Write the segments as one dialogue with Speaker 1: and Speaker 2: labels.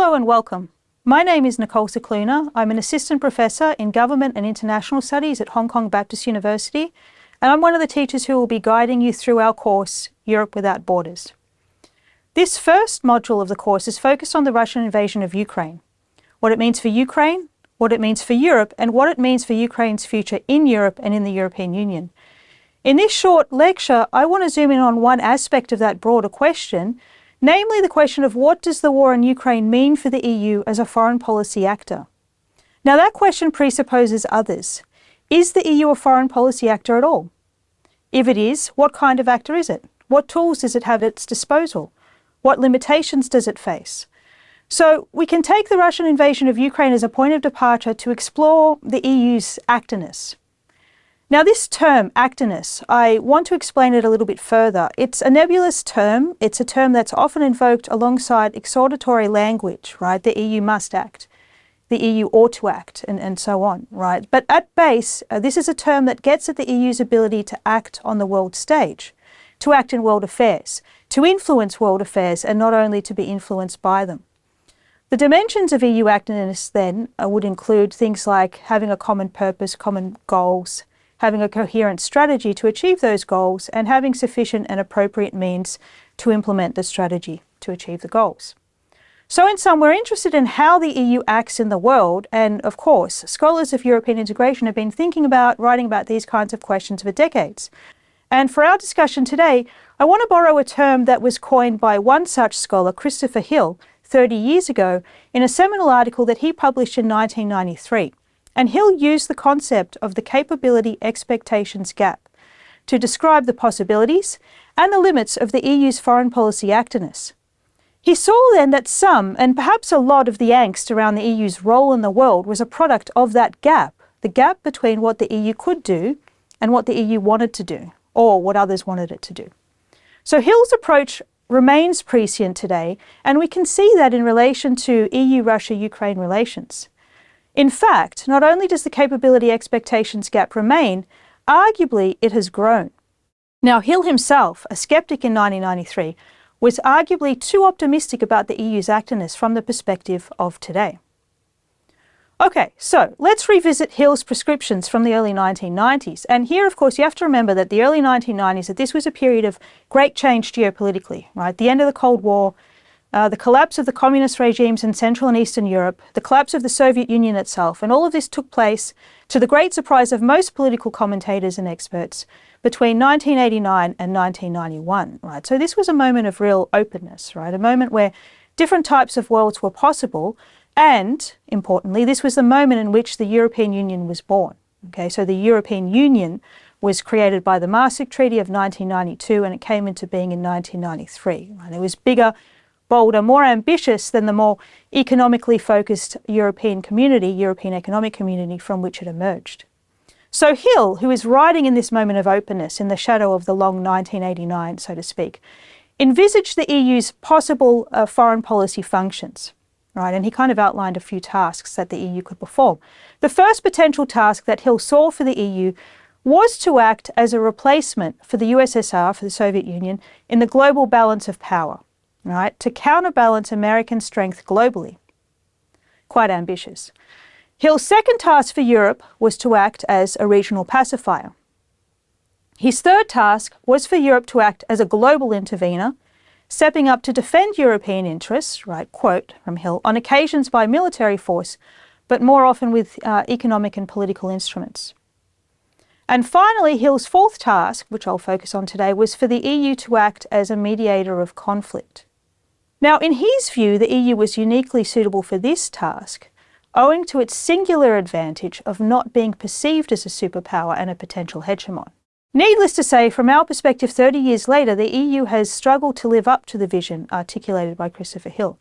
Speaker 1: Hello and welcome. My name is Nicole Scicluna. I'm an assistant professor in Government and International Studies at Hong Kong Baptist University, and I'm one of the teachers who will be guiding you through our course, Europe Without Borders. This first module of the course is focused on the Russian invasion of Ukraine, what it means for Ukraine, what it means for Europe, and what it means for Ukraine's future in Europe and in the European Union. In this short lecture, I want to zoom in on one aspect of that broader question, namely the question of what does the war in Ukraine mean for the EU as a foreign policy actor? Now that question presupposes others. Is the EU a foreign policy actor at all? If it is, what kind of actor is it? What tools does it have at its disposal? What limitations does it face? So we can take the Russian invasion of Ukraine as a point of departure to explore the EU's actorness. Now this term, actorness, I want to explain it a little bit further. It's a nebulous term. It's a term that's often invoked alongside exhortatory language, right? The EU must act, the EU ought to act, and so on, right? But at base, this is a term that gets at the EU's ability to act on the world stage, to act in world affairs, to influence world affairs, and not only to be influenced by them. The dimensions of EU actorness then would include things like having a common purpose, common goals, having a coherent strategy to achieve those goals, and having sufficient and appropriate means to implement the strategy to achieve the goals. So in sum, we're interested in how the EU acts in the world, and of course, scholars of European integration have been writing about these kinds of questions for decades. And for our discussion today, I want to borrow a term that was coined by one such scholar, Christopher Hill, 30 years ago, in a seminal article that he published in 1993. And Hill used the concept of the capability expectations gap to describe the possibilities and the limits of the EU's foreign policy actorness. He saw then that some, and perhaps a lot, of the angst around the EU's role in the world was a product of that gap, the gap between what the EU could do and what the EU wanted to do, or what others wanted it to do. So Hill's approach remains prescient today, and we can see that in relation to EU-Russia-Ukraine relations. In fact, not only does the capability expectations gap remain, arguably it has grown. Now, Hill himself, a skeptic in 1993, was arguably too optimistic about the EU's actorness from the perspective of today. Okay, so let's revisit Hill's prescriptions from the early 1990s. And here, of course, you have to remember that the early 1990s, that this was a period of great change geopolitically, right? The end of the Cold War, the collapse of the communist regimes in Central and Eastern Europe, the collapse of the Soviet Union itself, and all of this took place, to the great surprise of most political commentators and experts, between 1989 and 1991, right? So this was a moment of real openness, right? A moment where different types of worlds were possible, and, importantly, this was the moment in which the European Union was born, okay? So the European Union was created by the Maastricht Treaty of 1992, and it came into being in 1993, right? It was bigger, bolder, more ambitious than the more economically focused European Economic Community from which it emerged. So Hill, who is writing in this moment of openness in the shadow of the long 1989, so to speak, envisaged the EU's possible foreign policy functions, right? And he kind of outlined a few tasks that the EU could perform. The first potential task that Hill saw for the EU was to act as a replacement for the USSR, for the Soviet Union, in the global balance of power, right, to counterbalance American strength globally. Quite ambitious. Hill's second task for Europe was to act as a regional pacifier. His third task was for Europe to act as a global intervener, stepping up to defend European interests, right, quote from Hill, on occasions by military force, but more often with economic and political instruments. And finally, Hill's fourth task, which I'll focus on today, was for the EU to act as a mediator of conflict. Now, in his view, the EU was uniquely suitable for this task, owing to its singular advantage of not being perceived as a superpower and a potential hegemon. Needless to say, from our perspective 30 years later, the EU has struggled to live up to the vision articulated by Christopher Hill.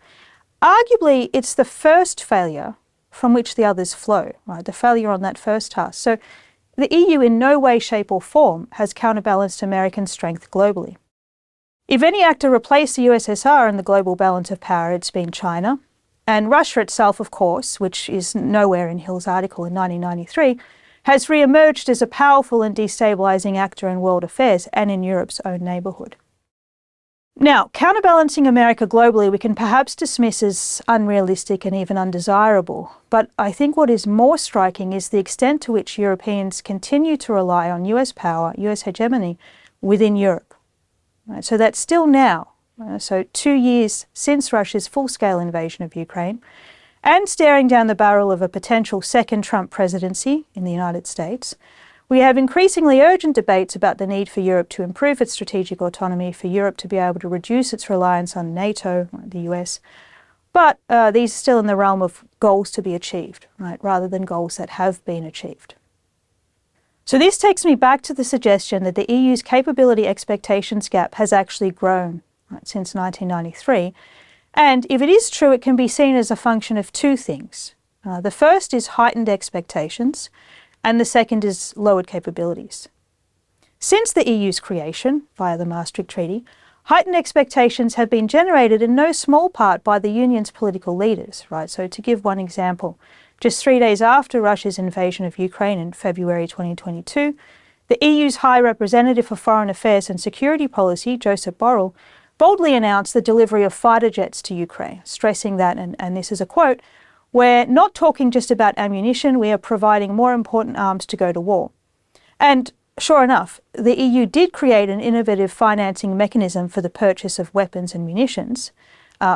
Speaker 1: Arguably, it's the first failure from which the others flow, right? The failure on that first task. So the EU in no way, shape or form has counterbalanced American strength globally. If any actor replaced the USSR in the global balance of power, it's been China. And Russia itself, of course, which is nowhere in Hill's article in 1993, has re-emerged as a powerful and destabilizing actor in world affairs and in Europe's own neighborhood. Now, counterbalancing America globally we can perhaps dismiss as unrealistic and even undesirable, but I think what is more striking is the extent to which Europeans continue to rely on US power, US hegemony within Europe. Right, so that's still now, so 2 years since Russia's full-scale invasion of Ukraine, and staring down the barrel of a potential second Trump presidency in the United States, we have increasingly urgent debates about the need for Europe to improve its strategic autonomy, for Europe to be able to reduce its reliance on NATO, the US, but these are still in the realm of goals to be achieved, right, rather than goals that have been achieved. So this takes me back to the suggestion that the EU's capability expectations gap has actually grown, right, since 1993, and if it is true, it can be seen as a function of two things. The first is heightened expectations, and the second is lowered capabilities. Since the EU's creation, via the Maastricht Treaty, heightened expectations have been generated in no small part by the Union's political leaders, right? So to give one example, just 3 days after Russia's invasion of Ukraine in February 2022, the EU's High Representative for Foreign Affairs and Security Policy, Josep Borrell, boldly announced the delivery of fighter jets to Ukraine, stressing that, and this is a quote, "We're not talking just about ammunition, we are providing more important arms to go to war." And sure enough, the EU did create an innovative financing mechanism for the purchase of weapons and munitions,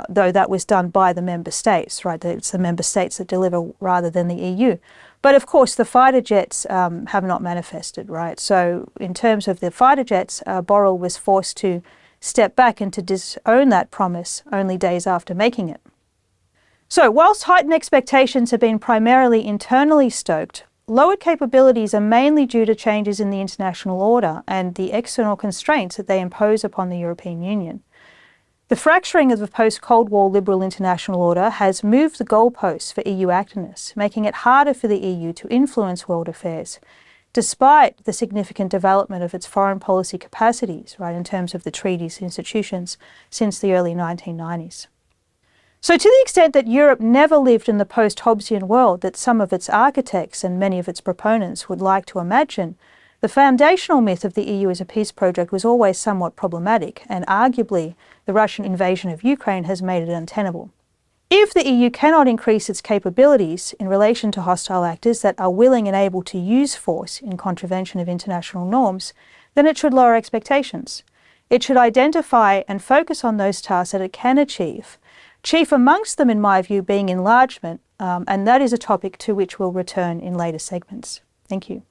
Speaker 1: though that was done by the member states, right? It's the member states that deliver rather than the EU. But of course, the fighter jets have not manifested, right? So in terms of the fighter jets, Borrell was forced to step back and to disown that promise only days after making it. So whilst heightened expectations have been primarily internally stoked, lowered capabilities are mainly due to changes in the international order and the external constraints that they impose upon the European Union. The fracturing of the post-Cold War liberal international order has moved the goalposts for EU activeness, making it harder for the EU to influence world affairs, despite the significant development of its foreign policy capacities, right, in terms of the treaties and institutions since the early 1990s. So to the extent that Europe never lived in the post-Hobbesian world that some of its architects and many of its proponents would like to imagine, the foundational myth of the EU as a peace project was always somewhat problematic, and arguably the Russian invasion of Ukraine has made it untenable. If the EU cannot increase its capabilities in relation to hostile actors that are willing and able to use force in contravention of international norms, then it should lower expectations. It should identify and focus on those tasks that it can achieve, chief amongst them, in my view, being enlargement, and that is a topic to which we'll return in later segments. Thank you.